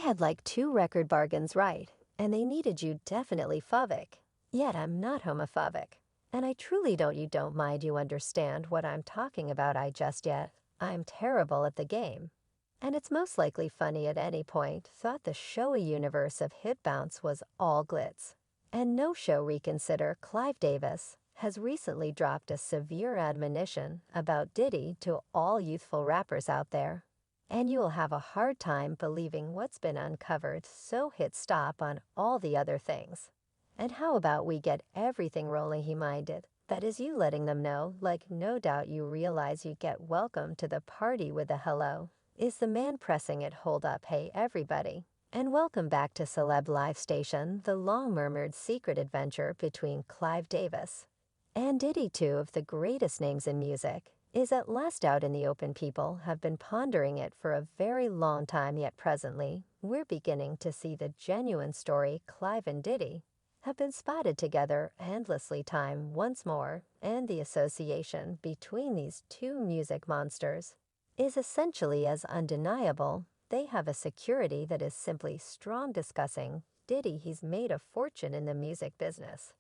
had like two record bargains right, and they needed you definitely phobic. Yet I'm not homophobic. And I truly don't mind you understand what I'm talking about I just yet. I'm terrible at the game. And it's most likely funny at any point thought the showy universe of Hit Bounce was all glitz. And no show reconsider Clive Davis has recently dropped a severe admonition about Diddy to all youthful rappers out there. And you will have a hard time believing what's been uncovered, so hit stop on all the other things. And how about we get everything rolling he minded? That is you letting them know, like no doubt you realize you get welcome to the party with a hello. Is the man pressing it hold up hey everybody? And welcome back to Celeb Live Station, the long-murmured secret adventure between Clive Davis and Diddy, two of the greatest names in music, is at last out in the open. People have been pondering it for a very long time, yet presently, we're beginning to see the genuine story. Clive and Diddy have been spotted together endlessly time once more, and the association between these two music monsters is essentially as undeniable. They have a security that is simply strong. Discussing Diddy, he's made a fortune in the music business.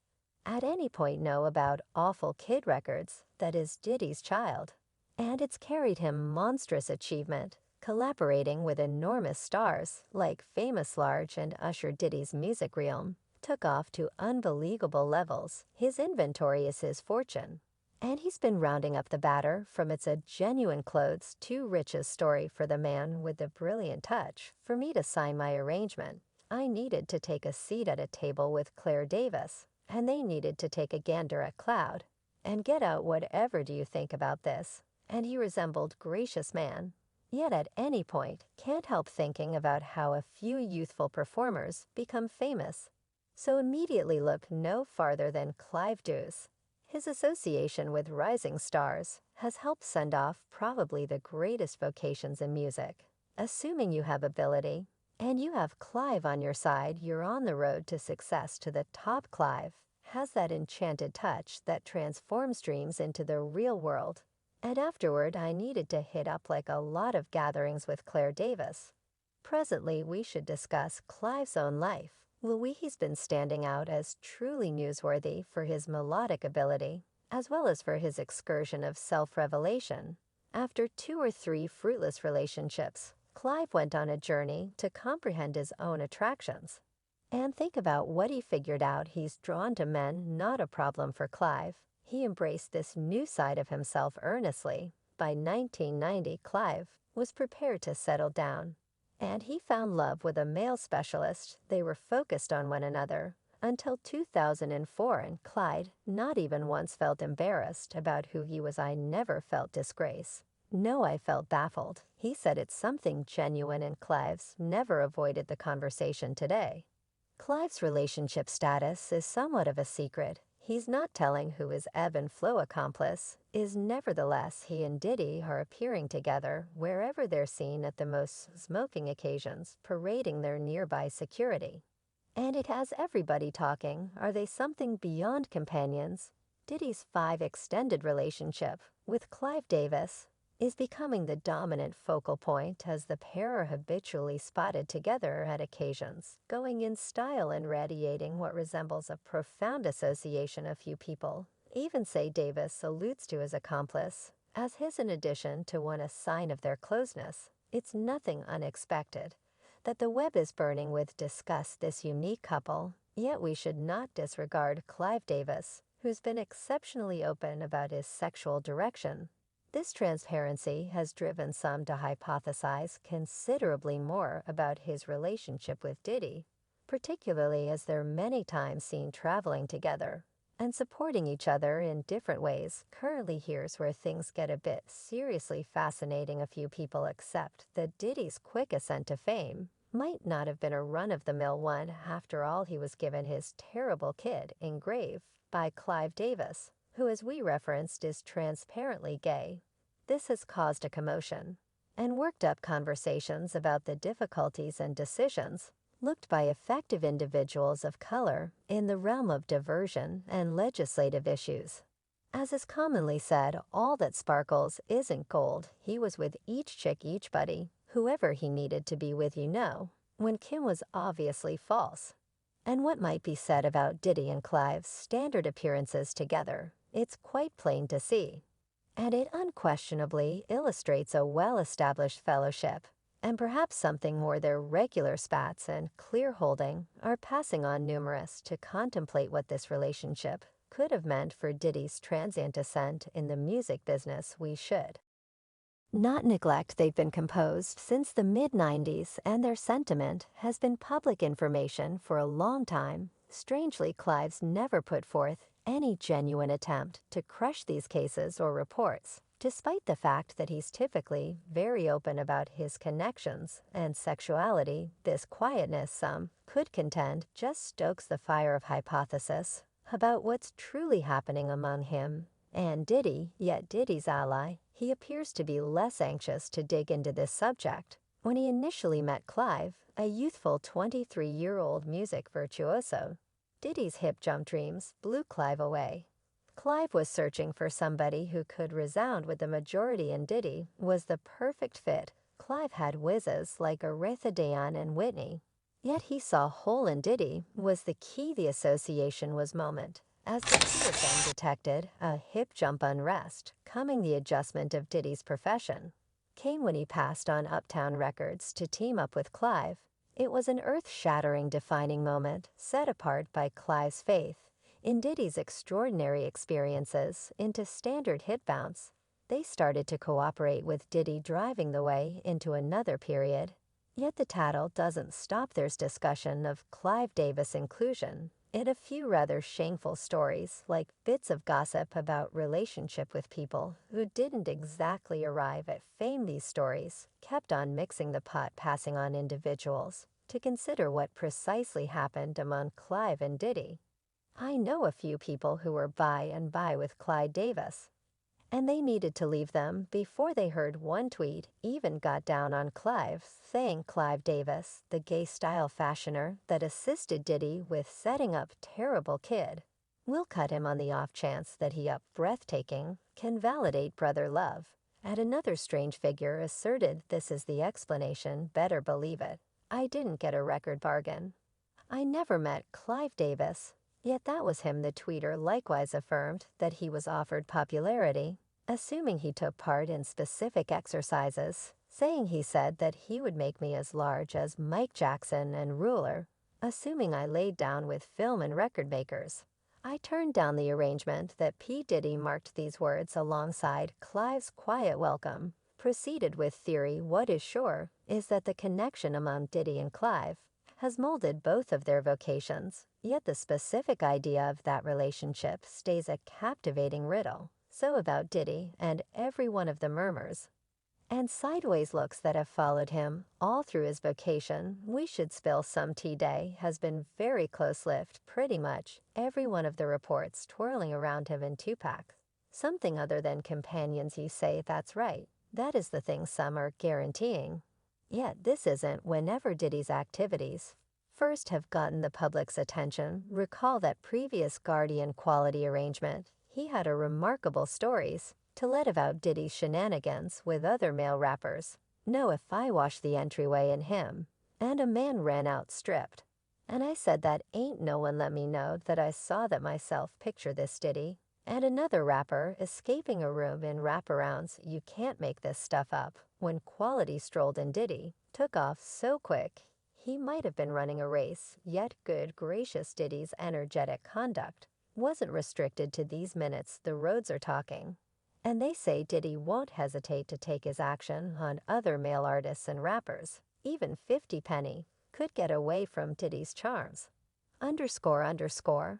At any point know about Awful Kid Records, that is Diddy's child. And it's carried him monstrous achievement, collaborating with enormous stars like Famous Large and Usher. Diddy's music realm took off to unbelievable levels. His inventory is his fortune. And he's been rounding up the batter from It's a Genuine Clothes to Riches story for the man with the brilliant touch. For me to sign my arrangement, I needed to take a seat at a table with Claire Davis, and they needed to take a gander at Cloud and get out whatever do you think about this. And he resembled gracious man. Yet at any point, can't help thinking about how a few youthful performers become famous. So immediately look no farther than Clive Deuce. His association with rising stars has helped send off probably the greatest vocations in music. Assuming you have ability, and you have Clive on your side, you're on the road to success to the top. Clive has that enchanted touch that transforms dreams into the real world. And afterward, I needed to hit up like a lot of gatherings with Claire Davis. Presently, we should discuss Clive's own life. He's been standing out as truly newsworthy for his melodic ability, as well as for his excursion of self-revelation. After 2 or 3 fruitless relationships, Clive went on a journey to comprehend his own attractions. And think about what he figured out. He's drawn to men, not a problem for Clive. He embraced this new side of himself earnestly. By 1990, Clive was prepared to settle down. And he found love with a male specialist. They were focused on one another until 2004, and Clyde not even once felt embarrassed about who he was. I never felt disgrace. No, I felt baffled. He said it's something genuine, and Clive's never avoided the conversation today. Clive's relationship status is somewhat of a secret. He's not telling who his ebb and flow accomplice is. Nevertheless, he and Diddy are appearing together wherever they're seen at the most smoking occasions, parading their nearby security. And it has everybody talking. Are they something beyond companions? Diddy's 5 extended relationship with Clive Davis is becoming the dominant focal point, as the pair are habitually spotted together at occasions, going in style and radiating what resembles a profound association. A few people even say Davis alludes to his accomplice as his, in addition to one, a sign of their closeness. It's nothing unexpected that the web is burning with discuss this unique couple, yet we should not disregard Clive Davis, who's been exceptionally open about his sexual direction. This transparency has driven some to hypothesize considerably more about his relationship with Diddy, particularly as they're many times seen traveling together and supporting each other in different ways. Currently, here's where things get a bit seriously fascinating. A few people accept that Diddy's quick ascent to fame might not have been a run-of-the-mill one. After all, he was given his terrible kid engraved by Clive Davis, who, as we referenced, is transparently gay. This has caused a commotion and worked up conversations about the difficulties and decisions looked by effective individuals of color in the realm of diversion and legislative issues. As is commonly said, all that sparkles isn't gold. He was with each chick, each buddy, whoever he needed to be with, when Kim was obviously false. And what might be said about Diddy and Clive's standard appearances together, it's quite plain to see. And it unquestionably illustrates a well-established fellowship, and perhaps something more their regular spats and clear-holding are passing on numerous to contemplate what this relationship could have meant for Diddy's transient ascent in the music business. We should not neglect they've been composed since the mid-90s, and their sentiment has been public information for a long time. Strangely, Clive's never put forth any genuine attempt to crush these cases or reports, despite the fact that he's typically very open about his connections and sexuality. This quietness, some could contend, just stokes the fire of hypothesis about what's truly happening among him and Diddy. Yet Diddy's ally, he appears to be less anxious to dig into this subject. When he initially met Clive, a youthful 23-year-old music virtuoso, Diddy's hip jump dreams blew Clive away. Clive was searching for somebody who could resound with the majority, and Diddy was the perfect fit. Clive had whizzes like Aretha Dayan and Whitney. Yet he saw hole in Diddy was the key. The association was moment. As the two of them detected a hip jump unrest coming, the adjustment of Diddy's profession came when he passed on Uptown Records to team up with Clive. It was an earth-shattering defining moment, set apart by Clive's faith in Diddy's extraordinary experiences into standard hit bounce. They started to cooperate, with Diddy driving the way into another period. Yet the tattle doesn't stop. There's discussion of Clive Davis' inclusion in a few rather shameful stories, like bits of gossip about relationship with people who didn't exactly arrive at fame. These stories kept on mixing the pot, passing on individuals to consider what precisely happened among Clive and Diddy. I know a few people who were by and by with Clive Davis, and they needed to leave them before they heard one tweet even got down on Clive, saying Clive Davis, the gay style fashioner that assisted Diddy with setting up Terrible Kid, will cut him on the off chance that he up breathtaking can validate brother love. And another strange figure asserted this is the explanation. Better believe it. I didn't get a record bargain. I never met Clive Davis. Yet that was him. The tweeter likewise affirmed that he was offered popularity, assuming he took part in specific exercises, saying he said that he would make me as large as Mike Jackson and Ruler, assuming I laid down with film and record makers. I turned down the arrangement that P. Diddy marked these words alongside Clive's quiet welcome, proceeded with theory. What is sure is that the connection among Diddy and Clive has molded both of their vocations, yet the specific idea of that relationship stays a captivating riddle. So about Diddy and every one of the murmurs and sideways looks that have followed him all through his vocation, we should spill some tea. Day has been very close-lipped. Pretty much every one of the reports twirling around him in Tupac. Something other than companions. You say that's right. That is the thing some are guaranteeing. Yet this isn't. Whenever Diddy's activities first have gotten the public's attention, recall that previous Guardian quality arrangement. He had a remarkable stories to let about Diddy's shenanigans with other male rappers. No, if I washed the entryway in him, and a man ran out stripped, and I said that ain't no one let me know that I saw that myself. Picture this: Diddy and another rapper escaping a room in wraparounds. You can't make this stuff up. When quality strolled in, Diddy took off so quick he might have been running a race. Yet good gracious, Diddy's energetic conduct wasn't restricted to these minutes. The roads are talking, and they say Diddy won't hesitate to take his action on other male artists and rappers. Even 50 Penny could get away from Diddy's charms. __.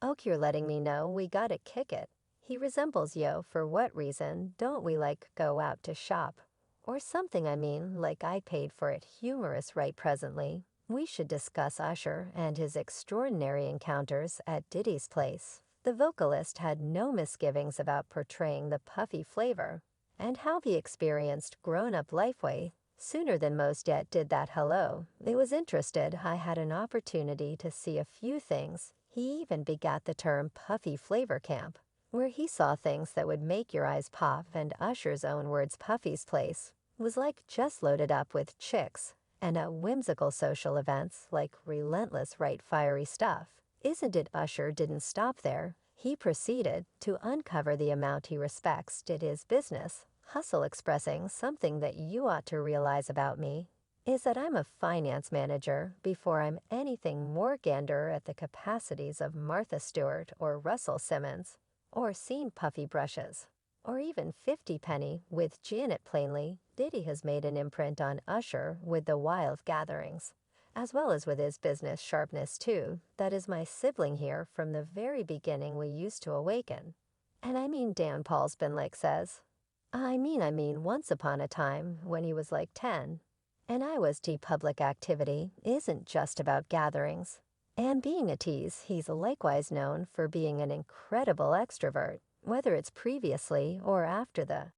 Oak, you're letting me know we gotta kick it. He resembles yo. For what reason don't we like go out to shop? Or something. I mean, like I paid for it. Humorous, right? Presently, we should discuss Usher and his extraordinary encounters at Diddy's place. The vocalist had no misgivings about portraying the puffy flavor, and how he experienced grown-up lifeway sooner than most yet did that. Hello, it was interested. I had an opportunity to see a few things. He even begat the term puffy flavor camp, where he saw things that would make your eyes pop. And Usher's own words, Puffy's place was like just loaded up with chicks and at whimsical social events like relentless right fiery stuff. Isn't it Usher didn't stop there? He proceeded to uncover the amount he respects did his business. Hustle expressing something that you ought to realize about me is that I'm a finance manager before I'm anything more gander at the capacities of Martha Stewart or Russell Simmons, or seen puffy brushes, or even 50 penny with Janet plainly. Diddy has made an imprint on Usher with the wild gatherings, as well as with his business sharpness too. That is my sibling here from the very beginning we used to awaken. And I mean Dan Paulsbin says. I mean once upon a time when he was like 10. And I was public activity isn't just about gatherings. And being a tease, he's likewise known for being an incredible extrovert, whether it's previously or after the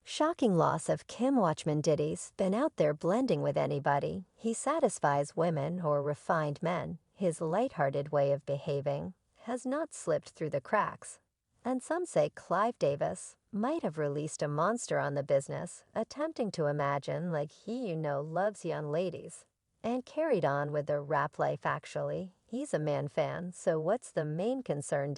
shocking loss of Kim Watchman. Diddy's been out there blending with anybody. He satisfies women or refined men. His lighthearted way of behaving has not slipped through the cracks. And some say Clive Davis might have released a monster on the business, attempting to imagine like he loves young ladies, and carried on with the rap life. Actually, he's a man fan, so what's the main concern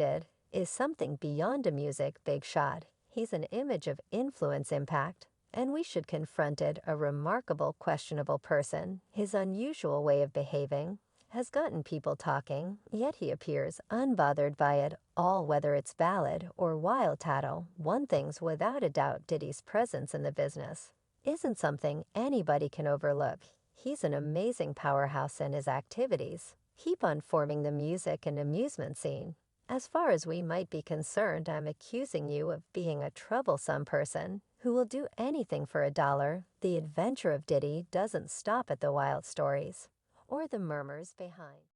is something beyond a music big shot. He's an image of influence impact, and we should confront it. A remarkable questionable person. His unusual way of behaving has gotten people talking, yet he appears unbothered by it all, whether it's valid or wild tattle. One thing's without a doubt, Diddy's presence in the business isn't something anybody can overlook. He's an amazing powerhouse, and his activities keep on forming the music and amusement scene. As far as we might be concerned, I'm accusing you of being a troublesome person who will do anything for $1. The adventure of Diddy doesn't stop at the wild stories or the murmurs behind.